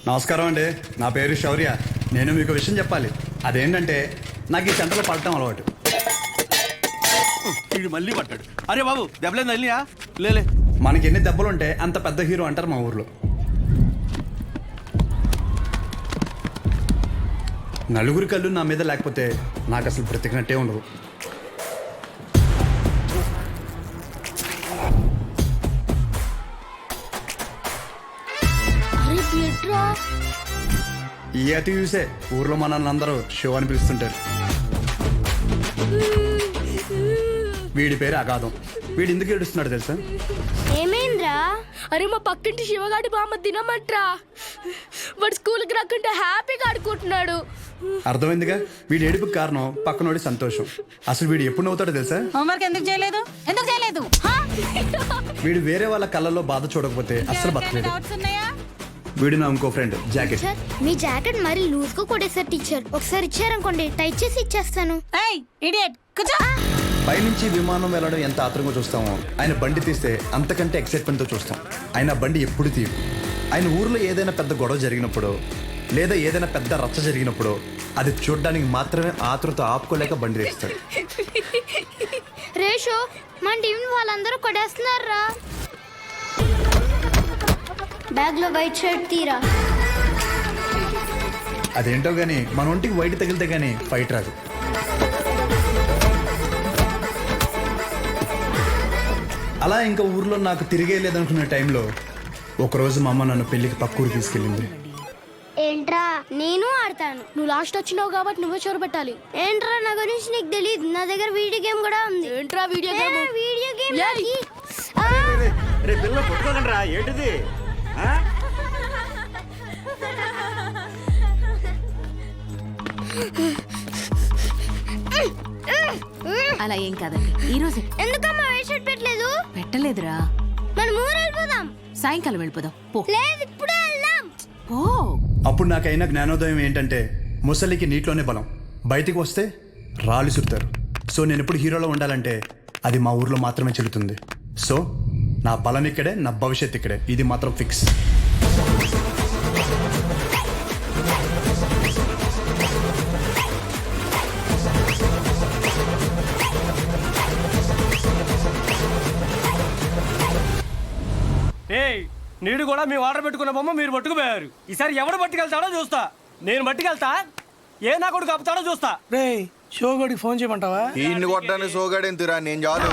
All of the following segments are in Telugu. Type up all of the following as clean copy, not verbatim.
నమస్కారం అండి, నా పేరు శౌర్య. నేను మీకు విషయం చెప్పాలి. అదేంటంటే నాకు ఈ సెంటర్లో పడటం అలవాటు. వీడు మళ్ళీ పట్టాడు. అరే బాబు దెబ్బలేదు తల్లియా? లేలే. మనకి ఎన్ని దెబ్బలుంటే అంత పెద్ద హీరో అంటారు మా ఊర్లో. నలుగురి కళ్ళు నా మీద లేకపోతే నాకు అసలు బ్రతికినట్టే ఉండదు. ఈ అతి చూసే ఊర్లో మన అందరూ షో అని పిలుస్తుంటారు. వీడి పేరు అగాధం. వీడు ఎందుకు ఏడుస్తున్నాడు తెలుసా? ఏమైందిరా? అరే మా పక్కింటి శివగాడి బామ్మ తినమంట్రా. వాడు స్కూల్కి రాకుంటే హ్యాపీగా ఆడుకుంటున్నాడు. అర్థమైందిగా, వీడి ఏడుపుకి కారణం పక్కనోడి సంతోషం. అసలు వీడు ఎప్పుడు నవ్వుతాడో తెలుసా? హోంవర్క్ ఎందుకు చేయలేదు? వీడు వేరే వాళ్ళ కళ్ళల్లో బాధ చూడకపోతే అసలు బతకలేదు. వీడు నా ఇంకో ఫ్రెండ్ జాకెట్. మీ జాకెట్ మరి లూజ్ గా కొట్టేసారు టీచర్. ఒకసారి ఇచ్చారనుకోండి టైట్ చేసి ఇచ్చేస్తాను. పైనుంచి విమానం వెళ్ళడం ఎంత ఆత్రంగా చూస్తామో ఆయన బండి తీస్తే అంతకంటే ఎక్సైట్మెంట్ తో చూస్తాం. ఆయన బండి ఎప్పుడు తీయు. ఆయన ఊర్లో ఏదైనా పెద్ద గొడవ జరిగినప్పుడు లేదా ఏదైనా పెద్ద రచ్చ జరిగినప్పుడు అది చూడడానికి మాత్రమే ఆతృత ఆపుకోలేక బండి తీస్తాడు. రేషో మన టీం వాళ్ళందరూ కొట్టేస్తున్నారా? బ్యాగ్ లో వైట్ షర్ట్ తీరా. అదేంటో గానీ మన ఒంటికి వైట్ తగిలితే గానీ ఫైట్ రాదు. అలా ఇంకా ఊర్లో నాకు తిరిగే లేదనుకునే టైంలో ఒకరోజు మా అమ్మ నన్ను పెళ్లికి పక్కూరు తీసుకెళ్ళింది. ఏంట్రా నేను ఆడతాను. నువ్వు లాస్ట్ వచ్చినావు కాబట్టి నువ్వే చోరు పెట్టాలి. ఏంట్రా నా గురించి నీకు తెలియదు. నా దగ్గర వీడియో గేమ్ కూడా ఉంది. ఏంట్రా వీడియో గేమ్? వీడియో గేమ్ ఏంటిది? అలా ఏం కాదండి. ఈ రోజు ఎందుకమ్మా వైట్ షర్ట్ పెట్టలేదు? పెట్టలేదురా. మనం ఊరు వెళ్ళిపోదాం. సాయంకాలం వెళ్ళిపోదాం. పో. లేదు ఇప్పుడే వెళ్దాం. ఓ అప్పుడు నాకైనా జ్ఞానోదయం ఏంటంటే ముసలికి నీటిలోనే బలం, బయటికి వస్తే రాళ్ళు చుడతారు. సో నేను ఎప్పుడు హీరోలో ఉండాలంటే అది మా ఊర్లో మాత్రమే చెల్లుతుంది. సో నా బలం ఇక్కడే, నా భవిష్యత్ ఇక్కడే. ఇది మాత్రం ఫిక్స్. నీడు కూడా మీ ఆర్డర్ పెట్టుకున్న బొమ్మ మీరు పట్టుకుపోయారు. ఈసారి ఎవడు పట్టుకెళ్తాడో చూస్తా. నేను పట్టుకెళ్తా, ఏ నా కొడుకు ఆపుతాడో చూస్తా. రే షోగడికి ఫోన్ చేయమంటావా? ఇన్ని కొట్టడానికి షోగాడేం తిరా, నేను చాలు.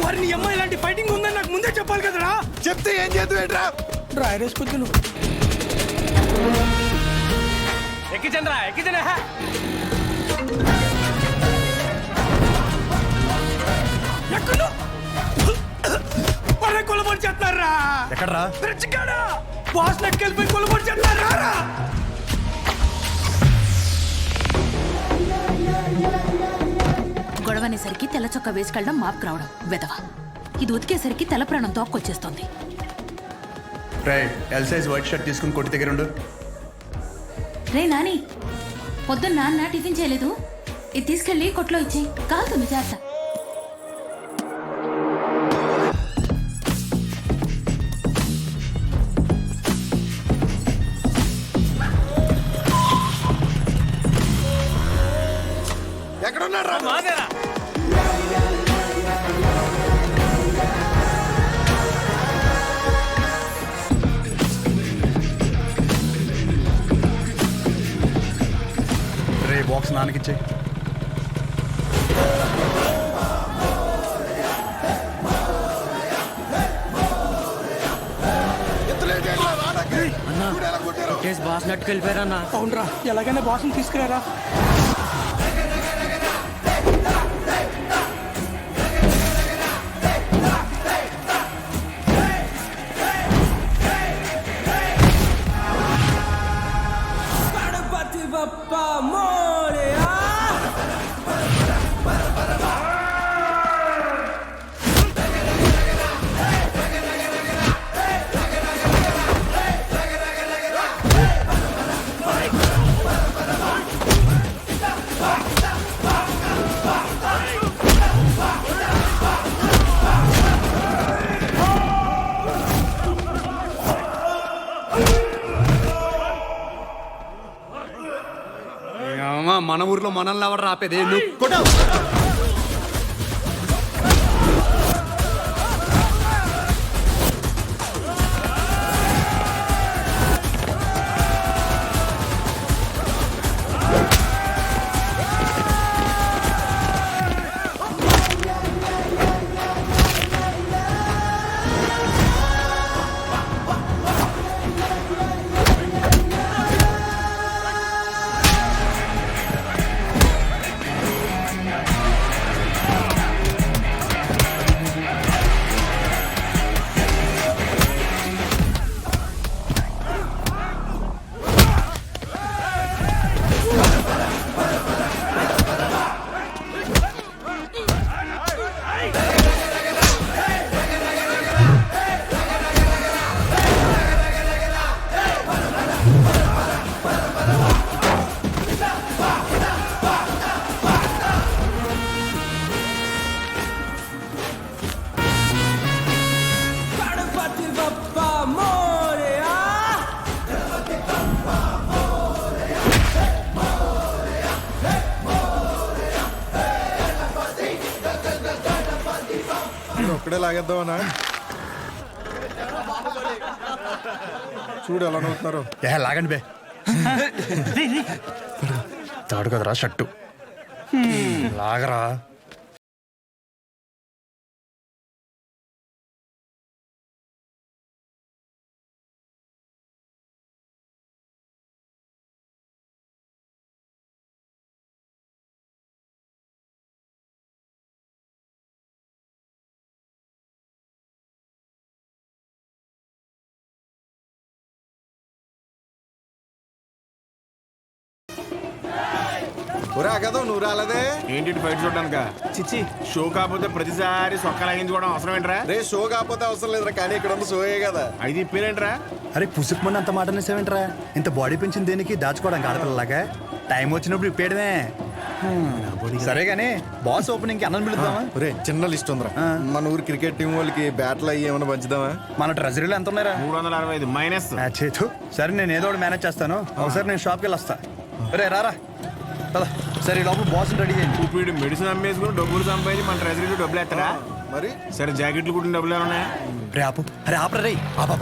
వారిని అమ్మాయి ఇలాంటి ఫైటింగ్ ఉందని నాకు ముందే చెప్పాలి కదరా. చెప్తే ఏం చేద్దాం? డ్రైర్ వేసుకొద్దు నువ్వు. ఎక్కించండి రా, ఎక్కించండి. వాళ్ళే కొలబడి చేస్తారా? ఎక్కడ్రా? బాస్ నెక్కెళ్ళిపోయి కొలబడి చేస్తారా? గొడవనేసరికి తెల్ల చొక్క వేసుకెళ్ళడం మాపుకు రావడం వెదవ. ఇది ఉతికేసరికి తెల్ల ప్రాణం తోక్కొచ్చేస్తోంది. ఎల్ సైజ్ వైట్ షర్ట్ తీసుకుని కొట్టి దగ్గర ఉండు. రే నాని, పొద్దున్న నాన్న టిఫిన్ చేయలేదు. ఇది తీసుకెళ్ళి కొట్లో ఇచ్చి కాలుతుంది చేస్తా. ఎక్కడున్నాడు రా? బాక్స్ నాన్నకిచ్చే. బాస్ నెట్టుకెళ్ళిపోయారన్నా. అవునరా, ఎలాగైనా బాస్ని తీసుకురారా. మామ మన ఊర్లో మనల్ని ఎవరు రాపేది నువ్వు కొట్టు. ఒక్కడే లాగేద్దామనా? చూడు ఎలా నవ్వుతున్నారు. లాగండి బే. తాడు కదరా షట్టు. లాగరా. ఒరే అగదో నువ్వు రాలేదే. ఏంటి బయట చూడడానిక? చిచ్చి షో కాకపోతే ప్రతిసారి సొక్క లాగించుకోవడం అవసరం ఏంట్రా? రే షో కాకపోతే అవసరం లేదురా, కానీ ఇక్కడ ఉన్న షోయే కదా. అయితే ఇప్పేరేంట్రా? అరే పుసుకుమని అంత మాట అనేసేవేంట్రా? ఇంత బాడీ పెంచింది దేనికి? దాచుకోవడానికి ఆడపిల్లలాగా. టైం వచ్చినప్పుడు ఇప్పేయడమే. సరే గానీ బాస్ ఓపెనింగ్ కి అన్నం పిలుద్దామా? ఒరే చిన్న లిస్ట్ ఉందిరా. మన ఊరు క్రికెట్ టీం వాళ్ళకి బ్యాట్లు అయ్యి ఏమైనా పంచుదామా? మన ట్రెజరీలో ఎంత ఉన్నారా? 365 మైనస్. సరే నేను ఏదో ఒకటి మేనేజ్ చేస్తాను. ఒకసారి నేను షాప్కి వెళ్ళి వస్తా. రే రారా పద. సరే లోపల బాస్ రెడీ చేయండి. ఇప్పుడు మెడిసిన్ అమ్మేసుకుని డబ్బులు సంపాదించి మన ట్రెజరీలో డబ్బులు ఎత్తరా? మరి సరే జాకెట్లు కుట్టిన డబ్బులు ఏమన్నా? రే ఆపు. అరే ఆపరా రే. ఆపా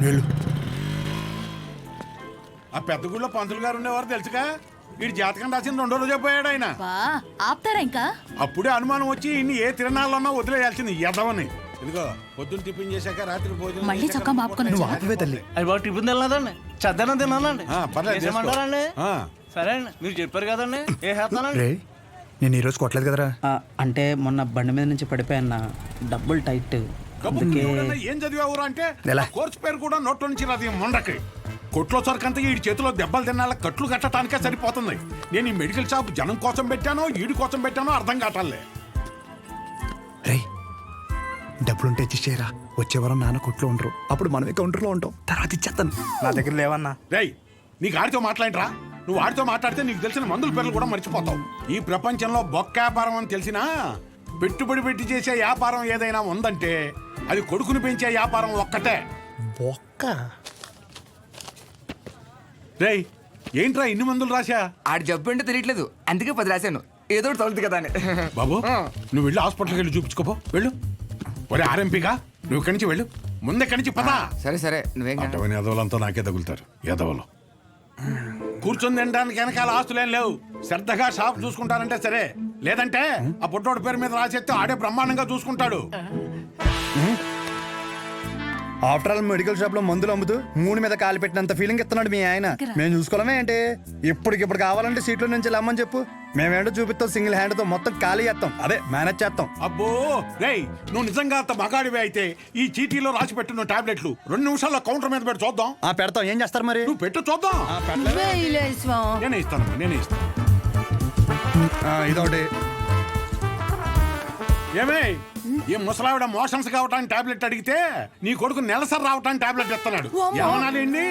వెళ్ళు. ఆ పెద్ద గుళ్ళో పంతులు గారు ఉండేవారు తెలుసుగా. వీడి జాతకం రాసిన 2 రోజు పోయాడు ఆయన. ఆపుతారా ఇంకా? అప్పుడే అనుమానం వచ్చి ఇన్ని ఏ తిరణాలన్నా వదిలేయాల్సింది ఎదవని. ఇదిగో పొద్దున్న టిఫిన్ చేశాక రాత్రి భోజనం మళ్ళీ చొక్కా మాపుకొని నువ్వు ఆపివే తల్లి. అది బాగా టిఫిన్ తినలేదండి, చద్దనం తిన్నానండి. పర్లేదు చేసుకో. ఏమంటారండి? ఆ. సరే అండి, మీరు చెప్పారు కదండి. ఏ చేస్తానండి? రే నేను ఈరోజు కొట్టలేదు కదరా. అంటే మొన్న బండి మీద నుంచి పడిపోయాన్న, డబ్బులు టైట్. కబుర్లు ఎవడన్నా ఏం చదివావురా అంటే ఎలా? ఆ కోర్సు పేరు కూడా నోట్లో నుంచి రాదు ఈ మొండకి. కొట్లో సరికంతా ఈ చేతిలో దెబ్బలు తినాల కట్లు కట్టడానికే సరిపోతుంది. నేను ఈ మెడికల్ షాప్ జనం కోసం పెట్టానో ఈడి కోసం పెట్టానో అర్థం కావట్లే. రే డబ్బులుంటే ఇచ్చేయరా. వచ్చే వారం నాన్న కొట్లో ఉండరు, అప్పుడు మనమే కౌంటర్లో ఉంటాం. తర్వాత ఇచ్చేస్తాను. నా దగ్గర లేవన్నా. రేయ్ నీకు ఆడితో మాట్లాడరా? నువ్వు ఆడితో మాట్లాడితే నీకు తెలిసిన మందుల పేర్లు కూడా మర్చిపోతావు. ఈ ప్రపంచంలో బొక్క వ్యాపారం అని తెలిసినా పెట్టుబడి పెట్టి చేసే వ్యాపారం ఏదైనా ఉందంటే అది కొడుకుని పెంచే వ్యాపారం ఒక్కటే. బొక్క. రేయ్ ఏంట్రా ఇన్ని మందులు రాశా? ఆడి జబ్బు అంటే తెలియట్లేదు, అందుకే 10 రాశాను. ఏదో ఒకటి తగులుతుంది కదా అని. బాబు నువ్వు వెళ్ళి హాస్పిటల్కి వెళ్ళి చూపించుకోపో. వెళ్ళు. ఒరే ఆర్ఎంపీగా నువ్వు ఇక్కడి నుంచి వెళ్ళు. ముందే ఇక్కడి నుంచి పదా. సరే సరే నువ్వేం కాదు. అటవని ఎదవలంతా నాకే తగులుతారు ఎదవలు. కూర్చొని తినడానికి వెనకాల ఆస్తులేం లేవు. శ్రద్ధగా షాప్ చూసుకుంటారంటే సరే, లేదంటే ఆ పుట్టోడి పేరు మీద రాసేస్తే ఆడే బ్రహ్మాండంగా చూసుకుంటాడు. ఆఫ్టర్ ఆల్ మెడికల్ షాప్ లో మందులు అమ్ముతూ 3 మీద కాలు పెట్టినంత ఫీలింగ్ ఇస్తున్నాడు మీ ఆయన. మేము చూసుకోవడమే ఏంటి? ఇప్పటికిప్పుడు కావాలంటే సీట్లో నుంచి లమ్మని చెప్పు, మేమేంటో చూపిస్తాం. సింగిల్ హ్యాండ్ తో మొత్తం ఖాళీ చేస్తాం, అదే మేనేజ్ చేస్తాం. అబ్బో రేయ్ నువ్వు నిజంగా అంత మగాడివే అయితే ఈ చీటీలో రాసి పెట్టిన టాబ్లెట్లు 2 నిమిషాల్లో కౌంటర్ మీద పెట్టి చూద్దాం. పెడతాం. ఏం చేస్తారు మరి? నువ్వు పెట్టు చూద్దాం. నేనే ఇస్తాను. ఇదొకటి. ఏమే ఈ ముసలావిడ మోషన్స్ కావటానికి టాబ్లెట్ అడిగితే నీ కొడుకు నెలసరి రావటానికి టాబ్లెట్ ఇస్తున్నాడు. ఏమనాలండి?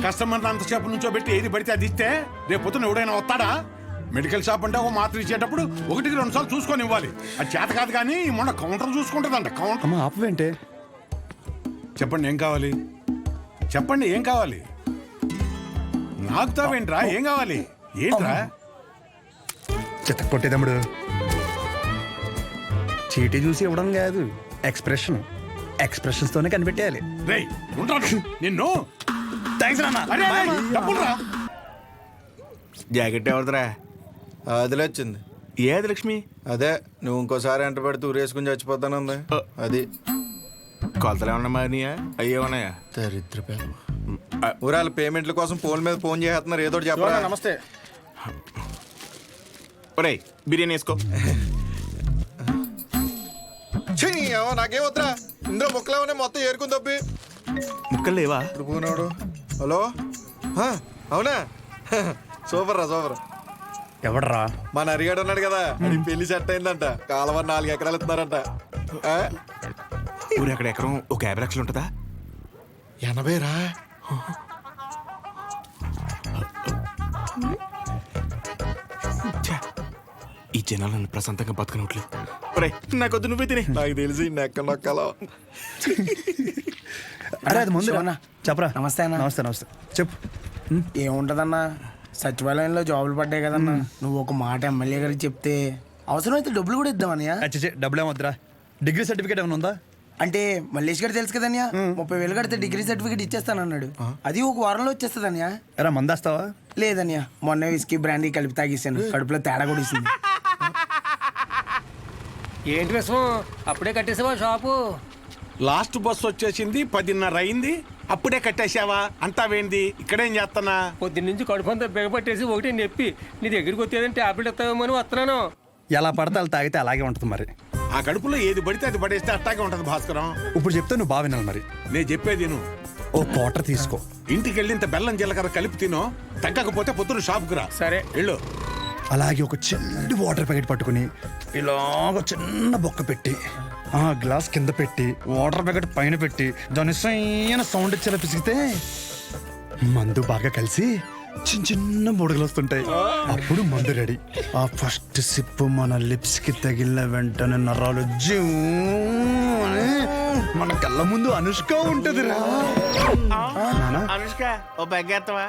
కస్టమర్ అంతసేపు నుంచో పెట్టి ఏది పడితే అది ఇస్తే రేపు పొద్దున ఎవడైనా వస్తాడా? మెడికల్ షాప్ అంటే ఒక మాత్ర ఇచ్చేటప్పుడు 1-2 సార్లు చూసుకొని ఇవ్వాలి. అది చేత కాదు కానీ మొన్న కౌంటర్ చూసుకుంటుందంట. కౌంటర్ ఆపవేంటే? చెప్పండి ఏం కావాలి? చెప్పండి ఏం కావాలి? నాకుతావేంట్రా? ఏం కావాలి? ఏంట్రా? చిత్త కొట్టే తమ్ముడు, చీటీ చూసి ఇవ్వడం కాదు, ఎక్స్ప్రెషన్స్తోనే కనిపెట్టేయాలి. రేయ్ ఉంటాను నిన్ను. థ్యాంక్స్ నాన్న. అరే, అరే, డబ్బులురా. జాకెట్ ఎవరిదిరా? అదిలే వచ్చింది. ఏది లక్ష్మి? అదే నువ్వు ఇంకోసారి ఎంట పెడితే ఊరేసుకుని చచ్చిపోతానుంది. అది కొలతలు ఏమన్నా మారినాయా? అయ్యేమన్నాయా? దరిద్ర ఊరాల పేమెంట్ల కోసం ఫోన్ మీద ఫోన్ చేస్తున్నారు. ఏదో చెప్పరా? నమస్తే. ఒరేయ్ బిర్యానీ వేసుకో. నాకేం వద్దురా, ఇందులో ముక్కలేమన్నా మొత్తం ఏరుకుని తప్పి. ముక్కలు లేవా? ఇప్పుడు పోనాడు. హలో, అవునా? సూపర్ రా, సూపర్. ఎవడరా? మన అరిగాడు ఉన్నాడు కదా, అది పెళ్లి సెట్ అయిందంట. కాలువ 4 ఎకరాలు ఇస్తున్నారంట. ఊరు అక్కడ ఎకరం ఒక 50 లక్షలు ఉంటుందా? 80 రా. ఛే, ఈ జనాలు నన్ను ప్రశాంతంగా బతకనట్లు. ఒరేయ్ నాకొద్దు, నువ్వే తినే. నాకు తెలిసి నెక్క నొక్కలో. అరే అది ముందు చెప్పరా. నమస్తే అన్న. నమస్తే నమస్తే. చెప్పు. ఏముంటదన్నా, సచివాలయంలో జాబులు పడ్డాయి కదన్నా. నువ్వు ఒక మాట ఎమ్మెల్యే గారికి చెప్తే అవసరమైతే డబ్బులు కూడా ఇద్దామన్నయ్య. అచ్చే డబ్బులు ఏమొద్దురా. డిగ్రీ సర్టిఫికేట్ ఏమైనా ఉందా? అంటే మల్లేష్ గారు తెలుసు కదన్యా, 30,000 కడితే డిగ్రీ సర్టిఫికేట్ ఇచ్చేస్తానన్నాడు. అది ఒక వారంలో వచ్చేస్తుందన్యా. ఎరా మందేస్తావా? లేదన్యా, మొన్న విస్కీ బ్రాండీ కలిపి తాగేసాను. కడుపులో తేడా కూడా ఇస్తుంది. ఏంటి విషయం? అప్పుడే కట్టేసావా షాపు? లాస్ట్ బస్ వచ్చేసింది, 10:30 అయింది. అప్పుడే కట్టేశావా? అంతా వేంది? ఇక్కడేం చేస్తానా? పొద్దున్నుంచి కడుపంతా బిగపట్టేసి ఒకటి నొప్పి. నీ దగ్గరికి వచ్చేదంటే టాబ్లెట్ ఇస్తావేమో అని వస్తున్నాను. ఎలా పడితే అలా తాగితే అలాగే ఉంటుంది మరి. ఆ కడుపులో ఏది పడితే అది పడేస్తే అట్టాగే ఉంటది భాస్కరం. ఇప్పుడు చెప్తే నువ్వు బాగా వినాలి మరి. నేను చెప్పేది నువ్వు ఓ క్వార్టర్ తీసుకో. ఇంటికి వెళ్ళి ఇంత బెల్లం జీలకర్ర కలిపి తినో. తగ్గకపోతే పొద్దున షాప్కి రా. సరే వెళ్ళు. అలాగే ఒక చిన్న వాటర్ ప్యాకెట్ పట్టుకుని ఇలాగ చిన్న బొక్క పెట్టి ఆ గ్లాస్ కింద పెట్టి వాటర్ ప్యాకెట్ పైన పెట్టి దాని సైన సౌండ్ ఇచ్చేలా పిసిగితే మందు బాగా కలిసి చిన్న చిన్న బుడగలు వస్తుంటాయి. అప్పుడు మందు రెడీ. ఆ ఫస్ట్ సిప్ మన లిప్స్ కి తగిలిన వెంటనే నరాలు జూ అని మన కళ్ళ ముందు అనుష్క ఉంటది రా. అనుష్క ఓ బెగ్గేస్తావా?